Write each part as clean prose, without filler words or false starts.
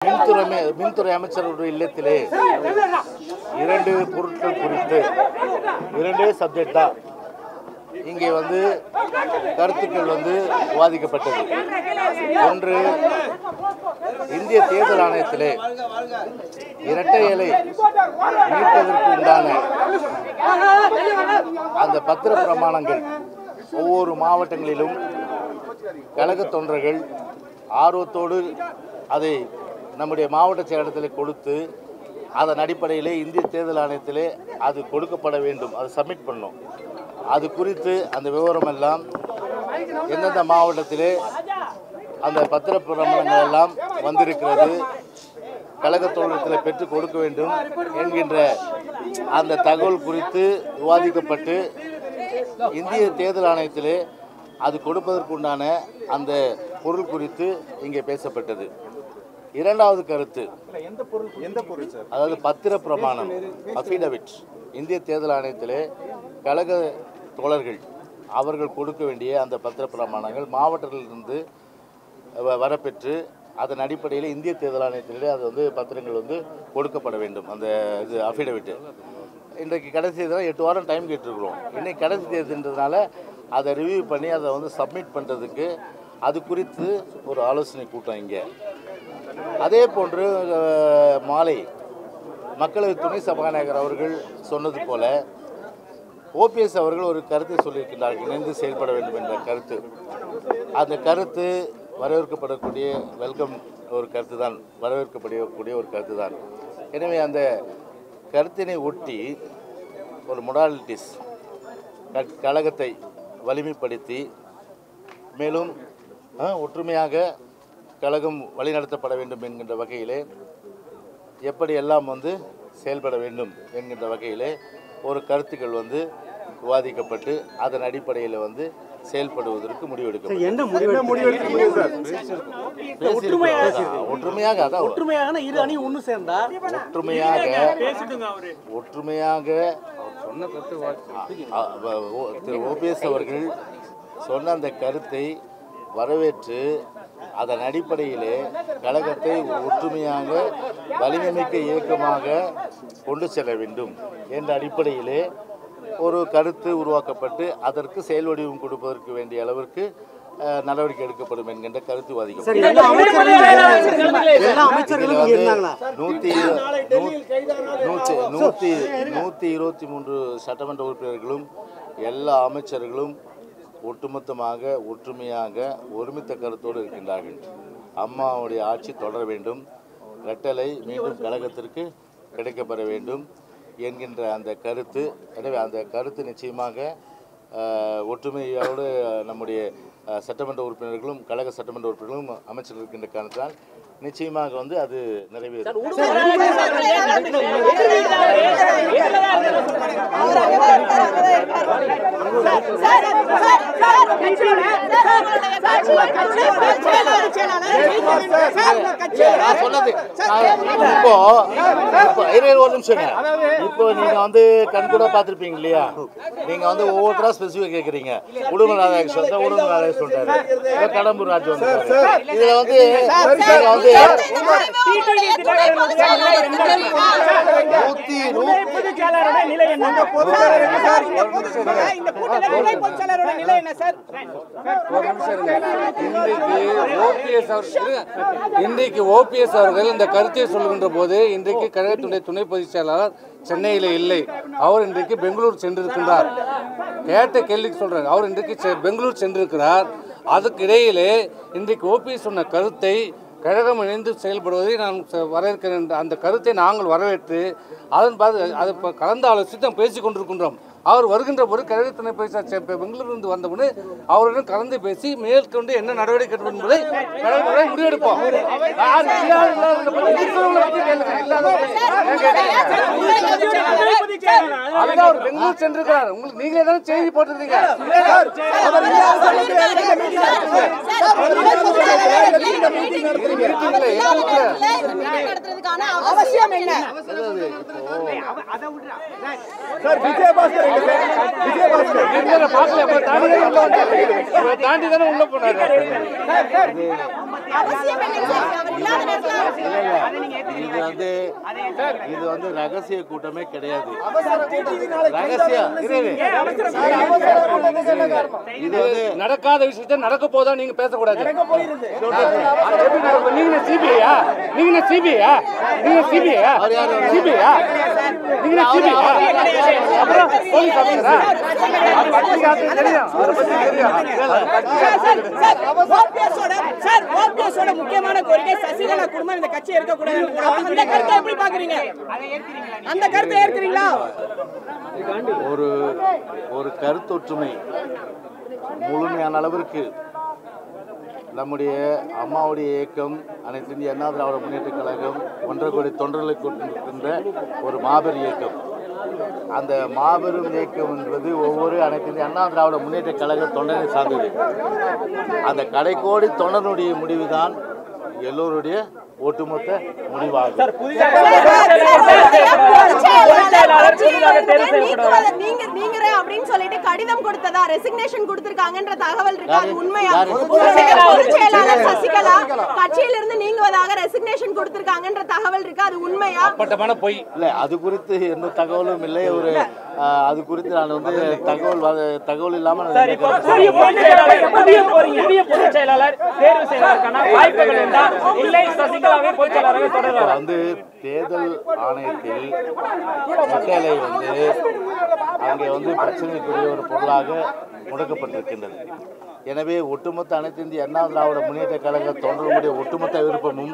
மின்துறை அமைச்சருடைய இல்லத்திலே இரண்டு பொருட்கள் குறித்து இரண்டே சப்ஜெக்ட் தான் இங்கே கருத்துக்கள் விவாதிக்கப்பட்டது. ஒன்று, இந்திய தேர்தல் ஆணையத்திலே இரட்டை இலை நீட்டதற்கு உண்டான அந்த பத்திர பிரமாணங்கள் ஒவ்வொரு மாவட்டங்களிலும் கழக தொண்டர்கள் ஆர்வத்தோடு அதை நம்முடைய மாவட்ட செயலகத்தில் கொடுத்து அதன் அடிப்படையிலே இந்திய தேர்தல் ஆணையத்திலே அது கொடுக்கப்பட வேண்டும், அது சப்மிட் பண்ணணும். அது குறித்து அந்த விவரம் எல்லாம் எந்தெந்த மாவட்டத்திலே அந்த பத்திர பிரமாணங்கள் எல்லாம் வந்திருக்கிறது, கழக தொழிலத்தில் பெற்றுக் கொடுக்க வேண்டும் என்கின்ற அந்த தகவல் குறித்து விவாதிக்கப்பட்டு இந்திய தேர்தல் ஆணையத்திலே அது கொடுப்பதற்குண்டான அந்த பொருள் குறித்து இங்கே பேசப்பட்டது. இரண்டாவது கருத்து, அதாவது பத்திர பிரமாணம் அஃபிடவிட் இந்திய தேர்தல் ஆணையத்திலே கழக தோழர்கள் அவர்கள் கொடுக்க வேண்டிய அந்த பத்திர பிரமாணங்கள் மாவட்டத்திலிருந்து வரப்பெற்று அதன் அடிப்படையில் இந்திய தேர்தல் ஆணையத்திலே அது பத்திரங்கள் கொடுக்கப்பட வேண்டும். அந்த இது அஃபிடவிட்டு இன்றைக்கு கடைசி தேதி 8 வாரம் டைம் கேட்டிருக்கிறோம். இன்றைக்கி கடைசி தேதின்றதுனால அதை ரிவ்யூ பண்ணி அதை சப்மிட் பண்ணுறதுக்கு அது குறித்து ஒரு ஆலோசனை கூட்டம் இங்கே. அதே போன்று மாலை மக்களவை துணை சபாநாயகர் அவர்கள் சொன்னது போல ஓபிஎஸ் அவர்கள் ஒரு கருத்தை சொல்லியிருக்கிறார்கள், இணைந்து செயல்பட வேண்டும் என்ற கருத்து. அந்த கருத்து வரவேற்கப்படக்கூடிய வெல்கம் ஒரு கருத்து தான், வரவேற்கப்படக்கூடிய ஒரு கருத்து தான். எனவே அந்த கருத்தினை ஒட்டி ஒரு மொடாலிட்டிஸ் கழகத்தை வலிமைப்படுத்தி மேலும் ஒற்றுமையாக கழகம் வழிநடத்தப்பட வேண்டும் என்கின்ற வகையிலே எப்படி எல்லாம் செயல்பட வேண்டும் என்கின்ற வகையிலே ஒரு கருத்துக்கள் விவாதிக்கப்பட்டு அதன் அடிப்படையில் செயல்படுவதற்கு முடிவெடுக்கப்பட்டது. திரு ஓபிஎஸ் அவர்கள் சொன்ன அந்த கருத்தை வரவேற்று அதன் அடிப்படையிலே கழகத்தை ஒற்றுமையாக வலிமைமிக்க இயக்கமாக கொண்டு செல்ல வேண்டும் என்ற அடிப்படையிலே ஒரு கருத்து உருவாக்கப்பட்டு அதற்கு செயல் வடிவம் கொடுப்பதற்கு வேண்டிய அளவிற்கு நடவடிக்கை எடுக்கப்படும் என்கின்ற கருத்து வாதிக்கப்பட்டது. 123 சட்டமன்ற உறுப்பினர்களும் எல்லா அமைச்சர்களும் ஒட்டுமொத்தமாக ஒற்றுமையாக ஒருமித்த கருத்தோடு இருக்கின்றார்கள். அம்மாவுடைய ஆட்சி தொடர வேண்டும், இரட்டலை மீண்டும் கழகத்திற்கு கிடைக்கப்பெற வேண்டும் என்கின்ற அந்த கருத்து. எனவே அந்த கருத்து நிச்சயமாக ஒற்றுமையோடு நம்முடைய சட்டமன்ற உறுப்பினர்களும் கழக சட்டமன்ற உறுப்பினர்களும் அமைச்சர்கள் இருக்கின்ற காரணத்தால் நிச்சயமாக அது நிறைவேறும். இப்போ நீங்க கண்கூட பார்த்திருப்பீங்க இல்லையா, நீங்க ஒவ்வொருத்தரா ஸ்பெசிஃபிக் கேட்குறீங்க. உடுமலை ராதாகிருஷ்ணன் சொல்றாரு, கடம்பூர் ராஜு இன்றைக்கு ஓபிஎஸ் அவர்கள் இந்த கருத்தை சொல்கின்ற போது இன்றைக்கு கழகத்துடைய துணை பொதுச் செயலாளர் சென்னையில் இல்லை, அவர் இன்றைக்கு பெங்களூர் சென்றிருக்கின்றார். கேட்ட கேள்விக்கு சொல்றாங்க, அவர் இன்றைக்கு பெங்களூர் சென்றிருக்கிறார். அதுக்கு இடையிலே இன்றைக்கு ஓபிஎஸ் சொன்ன கருத்தை கழகம் இணைந்து செயல்படுவதை நான் வரவேற்கிறேன். அந்த கருத்தை நாங்கள் வரவேற்று அதன் அதை கலந்து ஆலோசித்து பேசிக் கொண்டிருக்கின்றோம். அவர் வருகின்ற போது கழக துணை பொதுச் பெங்களூரிலிருந்து வந்தபோது அவருடன் கலந்து பேசி மேற்கொண்டு என்ன நடவடிக்கை எடுக்கும் என்பதை கழக முடிவெடுப்போம். அவர் பெங்களூர் சென்றிருக்கிறார், உங்களுக்கு நீங்களே தானே செய்தி போட்டிருந்தீங்க. அவசியம் என்ன? தாண்டி தானே உள்ள போனாரு. இது வந்து ரகசிய கூட்டமே கிடையாது. நடக்காத விஷயத்த நடக்க போதா நீங்க பேசக்கூடாது. நீங்க சிபிஐயா? நீங்க சிபிஐயா? நீங்க சிபிஐயா? சிபிஐயா? நீங்க சிபிஐயா? அப்புறம் போலீஸ் ஆபீசரா? ஓபிஎஸோட முக்கியமான கோரிக்கை சசிகலா குடும்பம் இந்த கட்சி இருக்கக்கூடாது. அந்த கருத்தை எப்படி பாக்குறீங்க? அந்த கருத்தை ஏற்கிறீங்களா? ஒரு கருத்தொற்றுமை முழுமையான அளவிற்கு நம்முடைய அம்மாவுடைய இயக்கம், அனைத்து இந்திய அண்ணா திராவிட முன்னேற்ற கழகம், 1.5 கோடி தொண்டர்களை கொண்டிருக்கின்ற ஒரு மாபெரும் இயக்கம். அந்த மாபெரும் இயக்கம் என்பது ஒவ்வொரு அனைத்து இந்திய அண்ணா திராவிட முன்னேற்ற கழக தொண்டரை சார்ந்தது. அந்த கடைக்கோடி தொண்டனுடைய முடிவுதான் எல்லோருடைய ஒட்டுமொத்த முடிவாகும். கடிதம் கொடுத்ததா ரெசிக்னேஷன் கொடுத்திருக்காங்கன்ற தகவல் இருக்கு. அது உண்மையா? பொதுச் செயலாளர் சசிகலா கட்சியிலிருந்து நீங்குவதாக ரெசிக்னேஷன் கொடுத்திருக்காங்கன்ற தகவல் இருக்கு. அது உண்மையா? அப்பட்டமான பொய் இல்ல. அது குறித்து எந்த தகவலும் இல்லை. அது குறித்து நான் வந்து தகவல் இல்லாம வந்து தேர்தல் ஆணையத்தில் மக்களை வந்து அங்கே வந்து பிரச்சனைக்குரிய ஒரு பொருளாக முடக்கப்பட்டிருக்கின்றது. எனவே ஒட்டுமொத்த அனைத்து இந்திய அண்ணா திராவிட முன்னேற்ற கழக தொண்டர்களுடைய ஒட்டுமொத்த விருப்பமும்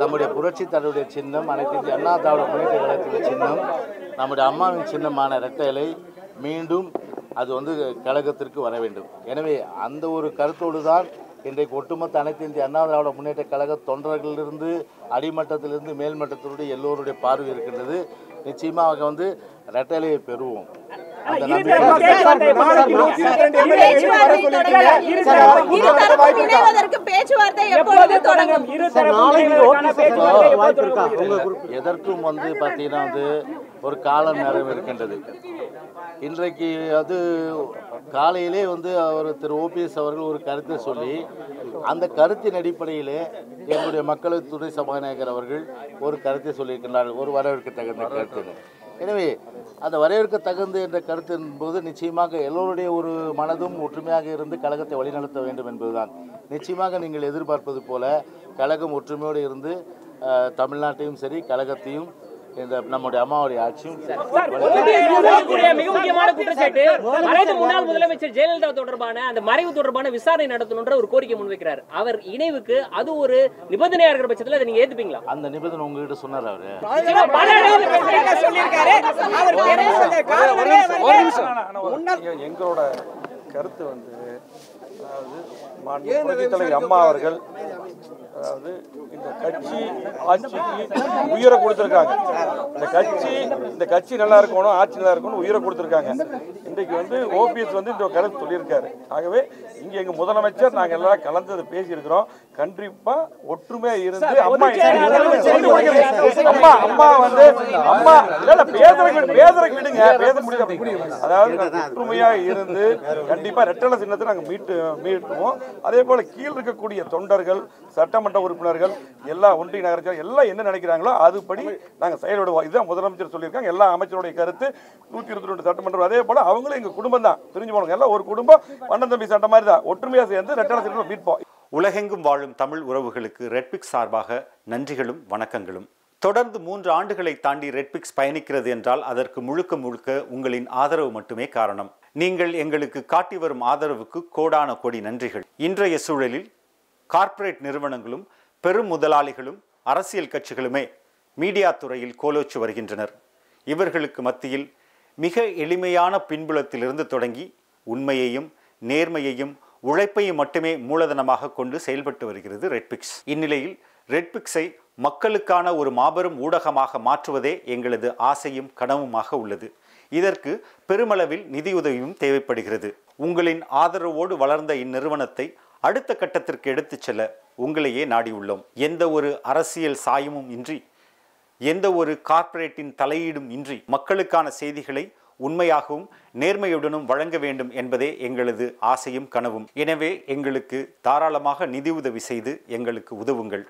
நம்முடைய புரட்சி தலைவருடைய சின்னம், அனைத்து இந்திய அண்ணா திராவிட முன்னேற்ற கழகத்துடைய சின்னம், நம்முடைய அம்மாவின் சின்னமான இரட்டை இலை மீண்டும் அது வந்து கழகத்திற்கு வர வேண்டும். எனவே அந்த ஒரு கருத்தோடு தான் இன்றைக்கு ஒட்டுமொத்த அனைத்து இந்திய அண்ணா திராவிட முன்னேற்ற கழக தொண்டர்களிலிருந்து அடிமட்டத்திலிருந்து மேல்மட்டத்தினுடைய எல்லோருடைய பார்வை இருக்கின்றது. நிச்சயமாக வந்து இரட்டைலையை பெறுவோம். எதற்கும் வந்து பார்த்தீங்கன்னா வந்து ஒரு காலம் நேரம் இருக்கின்றது. இன்றைக்கு அது காலையிலே வந்து திரு ஓபிஎஸ் அவர்கள் ஒரு கருத்தை சொல்லி அந்த கருத்தின் அடிப்படையிலே எங்களுடைய மக்களவை துணை சபாநாயகர் அவர்கள் ஒரு கருத்தை சொல்லியிருக்கின்றார்கள், ஒரு வரவேற்க தகுந்த கருத்து. எனவே அந்த வரவேற்க தகுந்த என்ற கருத்தின் போது நிச்சயமாக எல்லோருடைய ஒரு மனதும் ஒற்றுமையாக இருந்து கழகத்தை வழிநடத்த வேண்டும் என்பதுதான். நிச்சயமாக நீங்கள் எதிர்பார்ப்பது போல கழகம் ஒற்றுமையோடு இருந்து தமிழ்நாட்டையும் சரி கழகத்தையும் இந்த நம்முடைய அம்மாவுடைய ஆட்சியும் மிக முக்கியமான குற்றச்சாட்டு மறைந்த முன்னாள் முதலமைச்சர் ஜெயலலிதா தொடர்பான அந்த மறைவு தொடர்பான விசாரணை நடத்தணும்ன்ற ஒரு கோரிக்கை முன்வைக்கிறார். அவர் இணைவுக்கு அது ஒரு நிபந்தனையா இருக்கிற பட்சத்தில் அதை நீங்க ஏத்துப்பீங்களா? அந்த நிபந்தனை உங்ககிட்ட சொன்னார் அவரு. எங்களோட கருத்து வந்து அதாவது அம்மா அவர்கள் அதாவது இந்த கட்சி ஆட்சிக்கு உயிரை கொடுத்துருக்காங்க. இந்த கட்சி நல்லா இருக்கணும், ஆட்சி நல்லா இருக்கணும், உயிரை கொடுத்துருக்காங்க. இன்றைக்கு வந்து ஓபிஎஸ் வந்து இந்த கருத்து சொல்லியிருக்காரு. ஆகவே இங்க எங்க முதலமைச்சர் நாங்கள் எல்லாம் கலந்து பேசியிருக்கிறோம். கண்டிப்பா ஒற்றுமையா இருந்து அம்மா வந்து அம்மா பேசுறதுக்கு விடுங்க, பேச முடியாது. அதாவது ஒற்றுமையா இருந்து கண்டிப்பா ரெட்டலை சின்னத்தை நாங்கள் மீட்டுவோம். அதே போல கீழ் இருக்கக்கூடிய தொண்டர்கள், சட்டமன்ற உறுப்பினர்கள், எல்லா ஒன்றிய நகரங்கள் எல்லாம் என்ன நினைக்கிறாங்களோ அதுபடி நாங்கள் செயல்படுவோம். இதுதான் முதலமைச்சர் சொல்லியிருக்காங்க. எல்லா அமைச்சருடைய கருத்து 122 சட்டமன்றம். அதே போல அவங்களும் எங்க குடும்பம் தான், பிரிஞ்சு போனோம். எல்லாம் ஒரு குடும்பம், அண்ணன் தம்பி சட்டம் மாதிரி தான். ஒற்றுமையா சேர்ந்து ரெட்டலை சின்னத்தை மீட்போம். உலகெங்கும் வாழும் தமிழ் உறவுகளுக்கு ரெட்பிக்ஸ் சார்பாக நன்றிகளும் வணக்கங்களும். தொடர்ந்து 3 ஆண்டுகளை தாண்டி ரெட்பிக்ஸ் பயணிக்கிறது என்றால் அதற்கு முழுக்க முழுக்க உங்களின் ஆதரவு மட்டுமே காரணம். நீங்கள் எங்களுக்கு காட்டி வரும் ஆதரவுக்கு கோடான கோடி நன்றிகள். இன்றைய சூழலில் கார்ப்பரேட் நிறுவனங்களும் பெரும் முதலாளிகளும் அரசியல் கட்சிகளுமே மீடியா துறையில் கோலோச்சு வருகின்றனர். இவர்களுக்கு மத்தியில் மிக எளிமையான பின்புலத்திலிருந்து தொடங்கி உண்மையையும் நேர்மையையும் உழைப்பையும் மட்டுமே மூலதனமாக கொண்டு செயல்பட்டு வருகிறது ரெட்பிக்ஸ். இந்நிலையில் ரெட்பிக்ஸை மக்களுக்கான ஒரு மாபெரும் ஊடகமாக மாற்றுவதே எங்களது ஆசையும் கனவுமாக உள்ளது. இதற்கு பெருமளவில் நிதியுதவியும் தேவைப்படுகிறது. உங்களின் ஆதரவோடு வளர்ந்த இந்நிறுவனத்தை அடுத்த கட்டத்திற்கு எடுத்துச் செல்ல உங்களையே நாடியுள்ளோம். எந்த ஒரு அரசியல் சாயமும் இன்றி, எந்த ஒரு கார்ப்பரேட்டின் தலையீடும் இன்றி மக்களுக்கான செய்திகளை உண்மையாகவும் நேர்மையுடனும் வழங்க வேண்டும் என்பதே எங்களது ஆசையும் கனவும். எனவே எங்களுக்கு தாராளமாக நிதி உதவி செய்து எங்களுக்கு உதவுங்கள்.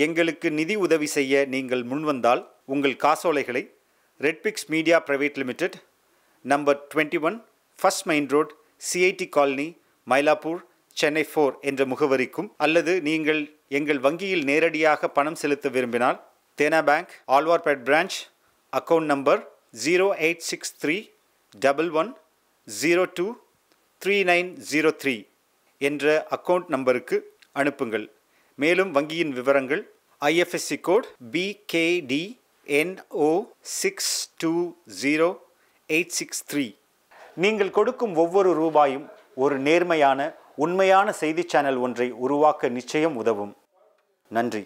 எங்களுக்கு நிதி உதவி செய்ய நீங்கள் முன்வந்தால் உங்கள் காசோலைகளை Redpix media private limited, number 21, first main road, CIT colony, Mylapore, Chennai 4 என்ற முகவரிக்கும், அல்லது நீங்கள் எங்கள் வங்கியில் நேரடியாக பணம் செலுத்த விரும்பினால் Dena bank, Alwarpet branch, account number 086311023903 என்ற அக்கவுண்ட் நம்பருக்கு அனுப்புங்கள். மேலும் வங்கியின் விவரங்கள் IFSC கோட் BKDNO620863. நீங்கள் கொடுக்கும் ஒவ்வொரு ரூபாயும் ஒரு நேர்மையான, உண்மையான செய்தி சேனல் ஒன்றை உருவாக்க நிச்சயம் உதவும். நன்றி.